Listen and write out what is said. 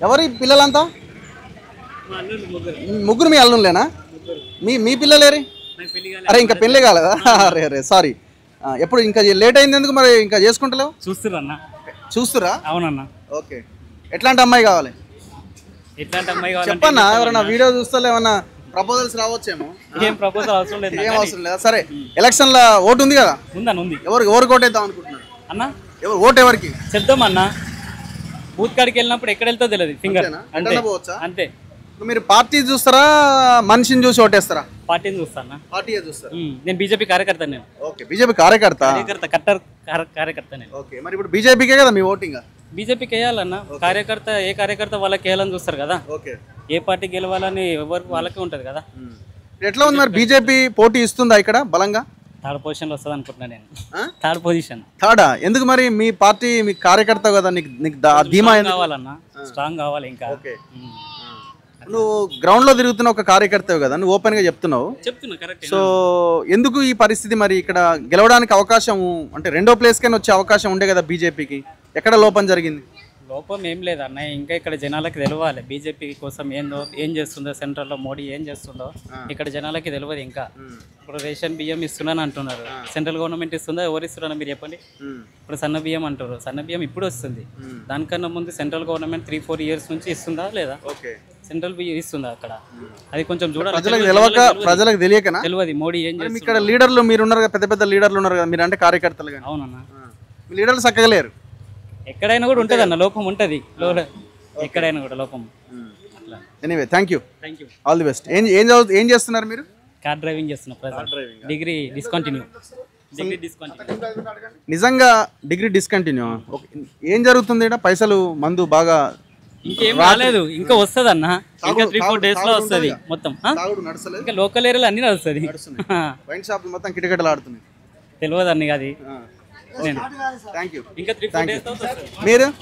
ఎవరి పిల్లలంతా ముగ్గురు మీ అల్లుళ్ళేనా? మీ మీ పిల్లలేరి? అరే ఇంకా పెళ్ళి కాలేదా? అరే అరే సారీ. ఎప్పుడు ఇంకా లేట్ అయింది ఎందుకు మరి ఇంకా చేసుకుంటలేవు? చూస్తున్నా. చూస్తురా? అవునన్నా. ఓకే. ఎట్లాంటి అమ్మాయి కావాలి? ఎట్లాంటి అమ్మాయి కావాలి చెప్పన్నా, ఎవరైనా వీడియో చూస్తే ఏమన్నా ప్రపోజల్స్ రావచ్చేమో. ఏం ప్రపోజల్ అవసరం లేదు. ఏం అవసరం లేదా? సరే, ఎలక్షన్ లో ఓటు ఉంది కదా? ఉంది. ఎవరికి ఓటేద్దాం అనుకుంటున్నారు అన్న? ఓటు ఎవరికి చెప్తాం అన్న. బూత్ కాడికి వెళ్ళినప్పుడు ఎక్కడ వెళ్తా తెలియదు. ఫింగర్ అంతే. మీరు పార్టీ చూస్తారా మనిషిని చూసి ఓటేస్తారా? పార్టీని చూస్తాను. పార్టీ చూస్తారా? నేను బీజేపీ కార్యకర్త. నేను ఓకే, బీజేపీ కార్యకర్త. కట్టర్ కార్యకర్త నేను. ఓకే, మరి ఇప్పుడు బీజేపీకే కదా మీ ఓటింగ్? బీజేపీకి వేయాలన్న. కార్యకర్త ఏ కార్యకర్త వాళ్ళకి వేయాలని చూస్తారు కదా. ఓకే, ఏ పార్టీ గెలవాలని ఎవరికి వాళ్ళకే ఉంటది కదా. ఎట్లా ఉంది మరి బీజేపీ పోటీ ఇస్తుందా ఇక్కడ బలంగా? థర్డ్ పొజిషన్ లో వస్తుంది అనుకుంటున్నా నేను. Third position. థర్డా? ఎందుకు మరి? మీ పార్టీ మీ కార్యకర్త కదా, నీకు ధీమా కావాలన్నా, స్ట్రాంగ్ కావాలి ఇంకా. ఓకే, నువ్వు గ్రౌండ్ లో తిరుగుతున్న ఒక కార్యకర్తవి కదా, నువ్వు ఓపెన్ గా చెప్తున్నావు. కరెక్ట్. సో ఎందుకు ఈ పరిస్థితి? మరి ఇక్కడ గెలవడానికి అవకాశం అంటే రెండో ప్లేస్ కైనా వచ్చే అవకాశం ఉండే కదా బీజేపీకి. ఎక్కడ లోపం జరిగింది? లోపం ఏం లేదన్న. ఇంకా ఇక్కడ జనాలకి తెలవాలి బీజేపీ కోసం ఏం చేస్తుందో, సెంట్రల్ లో మోడీ ఏం చేస్తుందో ఇక్కడ జనాలకి తెలియదు ఇంకా. ఇప్పుడు రేషన్ బియ్యం ఇస్తున్నాను అంటున్నారు. సెంట్రల్ గవర్నమెంట్ ఇస్తుందా? ఎవరు ఇస్తున్నారో మీరు చెప్పండి. ఇప్పుడు సన్న బియ్యం అంటారు. సన్న బియ్యం ఇప్పుడు వస్తుంది. దానికన్నా ముందు సెంట్రల్ గవర్నమెంట్ 3-4 years నుంచి ఇస్తుందా లేదా? సెంట్రల్ బియ్యం ఇస్తుందా అక్కడ? అది కొంచెం చూడాలి. ప్రజలకు తెలియకనా? తెలియదు మోడీ ఏం చేస్తుంది. ఇక్కడ లీడర్లు మీరు ఉన్నారు కదా, పెద్ద లీడర్లు ఉన్నారు కదా, మీరు అంటే కార్యకర్తలు. అవునన్నా. లీడర్లు చక్కగా లేరు. ఎక్కడైనా కూడా ఉంటుంది అన్న, లోపం ఉంటుంది. ఎక్కడైనా కూడా లోపం. Anyway, thank you. All the best. ఏం చేస్తున్నారు మీరు? కార్ డ్రైవింగ్ చేస్తున్నా. Degree discontinue. నిజంగా డిగ్రీ డిస్కంటిన్యూ? ఏం జరుగుతుంది ఇక్కడ? పైసలు మందు బాగా ఇంకేం రాలేదు. ఇంకా వస్తుంది అన్న. ఇంకా 3-4 days లో వస్తుంది మొత్తం. ఇంకా లోకల్ ఏరియాలో అన్ని నడుస్తుంది. వైన్ షాప్ మొత్తం కిటకిటలు ఆడుతున్నాయి. తెలియదు అన్ని అది. Thank you. ఇంకా 3-4 days లో వస్తుంది. మీరు?